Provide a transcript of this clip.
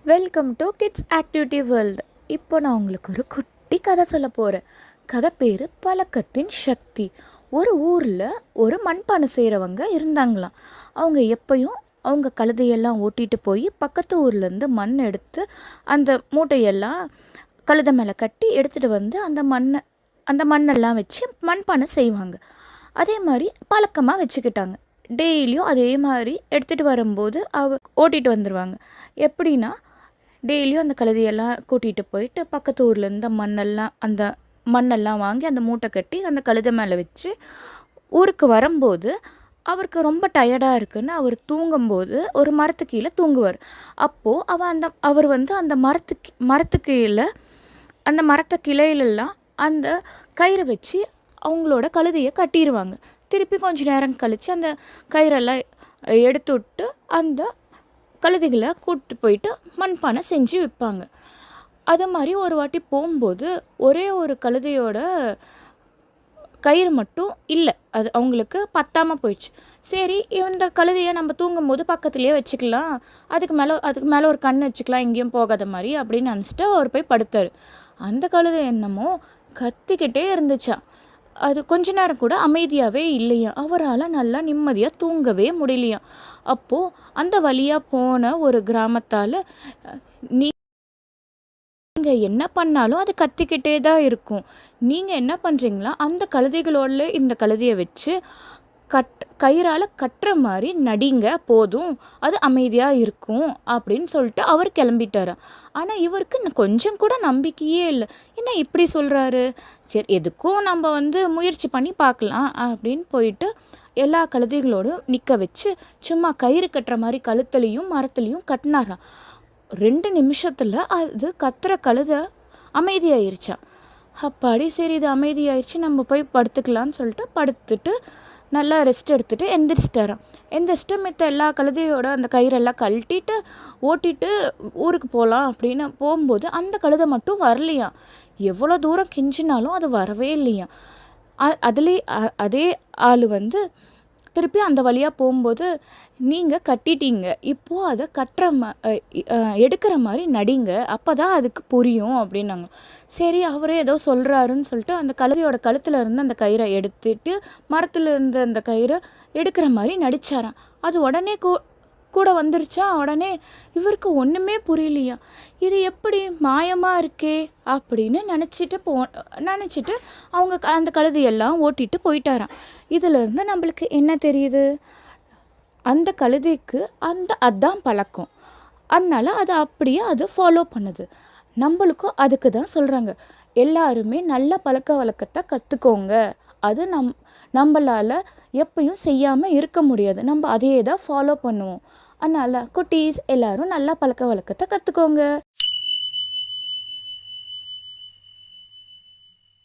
Welcome to kids activity world. இப்போ நான் உங்களுக்கு ஒரு குட்டி கதை சொல்ல போகிறேன். கதை பேர் பழக்கத்தின் சக்தி. ஒரு ஊரில் ஒரு மண்பானை செய்கிறவங்க இருந்தாங்களாம். அவங்க எப்பயும் அவங்க கழுதையெல்லாம் ஓட்டிகிட்டு போய் பக்கத்து ஊர்லேருந்து மண் எடுத்து அந்த மூட்டையெல்லாம் கழுதை மேலே கட்டி எடுத்துகிட்டு வந்து அந்த மண்ணெல்லாம் வச்சு மண்பானை செய்வாங்க. அதே மாதிரி பழக்கமாக வச்சுக்கிட்டாங்க. டெய்லியும் அதே மாதிரி எடுத்துகிட்டு வரும்போது ஓட்டிகிட்டு வந்துடுவாங்க. எப்படின்னா, டெய்லியும் அந்த கழுதையெல்லாம் கூட்டிகிட்டு போயிட்டு பக்கத்து ஊர்லேருந்து அந்த மண்ணெல்லாம் வாங்கி அந்த மூட்டை கட்டி அந்த கழுதை மேலே வச்சு ஊருக்கு வரும்போது அவருக்கு ரொம்ப டயர்டாக இருக்குன்னு அவர் தூங்கும்போது ஒரு மரத்து கீழே தூங்குவார். அப்போது அவர் அந்த மரத்து கீழே அந்த மரத்து கிளையிலெல்லாம் அந்த கயிறு வச்சு அவங்களோட கழுதையை கட்டிடுவாங்க. திருப்பி கொஞ்சம் நேரம் கழித்து அந்த கயிறெல்லாம் எடுத்து விட்டு அந்த கழுதைகளை கூப்பிட்டு போயிட்டு மண்பானை செஞ்சு விற்பாங்க. அது மாதிரி ஒரு வாட்டி போகும்போது ஒரே ஒரு கழுதையோட கயிறு மட்டும் இல்லை, அது அவங்களுக்கு பத்தாமல் போயிடுச்சு. சரி, இந்த கழுதையை நம்ம தூங்கும்போது பக்கத்துலேயே வச்சுக்கலாம், அதுக்கு மேலே ஒரு கண் வச்சுக்கலாம், எங்கேயும் போகாத மாதிரி அப்படின்னு நினச்சிட்டு அவர் போய் படுத்தார். அந்த கழுதை என்னமோ கத்திக்கிட்டே இருந்துச்சா. அது கொஞ்ச நேரம் கூட அமைதியாகவே இல்லையா. அவரால் நல்லா நிம்மதியாக தூங்கவே முடியலையாம். அப்போது அந்த வழியாக போன ஒரு கிராமத்தால், நீங்கள் என்ன பண்ணாலும் அது கத்திக்கிட்டே தான் இருக்கும், நீங்கள் என்ன பண்ணுறீங்களா, அந்த கழுதைகளோட இந்த கழுதையை வச்சு கயிறால் கட்டுற மாதிரி நடிங்க, போதும், அது அமைதியாக இருக்கும் அப்படின்னு சொல்லிட்டு அவர் கிளம்பிட்டாரா. ஆனால் இவருக்கு கொஞ்சம் கூட நம்பிக்கையே இல்லை. என்ன இப்படி சொல்கிறாரு, சரி எதுக்கும் நம்ம முயற்சி பண்ணி பார்க்கலாம் அப்படின்னு போயிட்டு எல்லா கழுதைகளோடும் நிற்க வச்சு சும்மா கயிறு கட்டுற மாதிரி கழுத்துலையும் மரத்துலையும் கட்டினாராம். 2 நிமிஷத்தில் அது கத்துற கழுதை அமைதியாயிருச்சா. அப்பாடி, சரி இது அமைதியாயிடுச்சு, நம்ம போய் படுத்துக்கலான்னு சொல்லிட்டு படுத்துட்டு நல்லா ரெஸ்ட் எடுத்துகிட்டு எந்திரிச்சிட்டு மித்த எல்லா கழுதையோட அந்த கயிறெல்லாம் கழட்டிட்டு ஓட்டிட்டு ஊருக்கு போகலாம் அப்படின்னு போகும்போது அந்த கழுதை மட்டும் வரலையாம். எவ்வளோ தூரம் கெஞ்சினாலும் அது வரவே இல்லையாம். அதே ஆள் திருப்பி அந்த வழியாக போகும்போது, நீங்கள் கட்டிட்டீங்க, இப்போது அதை எடுக்கிற மாதிரி நடிங்க, அப்போ தான் அதுக்கு புரியும் அப்படின்னாங்க. சரி, அவரே ஏதோ சொல்கிறாருன்னு சொல்லிட்டு அந்த கழுதையோட கழுத்தில் இருந்து அந்த கயிறை எடுத்துட்டு மரத்தில் இருந்த அந்த கயிறை எடுக்கிற மாதிரி நடிச்சாராம். அது உடனே கூட வந்துருச்சா. உடனே இவருக்கு ஒன்றுமே புரியலையா. இது எப்படி மாயமாக இருக்கே அப்படின்னு நினச்சிட்டு அவங்க அந்த கழுதையெல்லாம் ஓட்டிட்டு போயிட்டாராம். இதிலேருந்து நம்மளுக்கு என்ன தெரியுது, அந்த கழுதைக்கு அதான் பழக்கம், அதனால் அது அப்படியே அது ஃபாலோ பண்ணுது. நம்மளுக்கும் அதுக்கு தான் சொல்கிறாங்க, எல்லாருமே நல்ல பழக்க வழக்கத்தை கற்றுக்கோங்க, அது நம்மளால் எப்பயும் செய்யாமல் இருக்க முடியாது, நம்ம அதையே தான் ஃபாலோ பண்ணுவோம். அதனால் குட்டீஸ் எல்லோரும் நல்ல பழக்க வழக்கத்தை கற்றுக்கோங்க.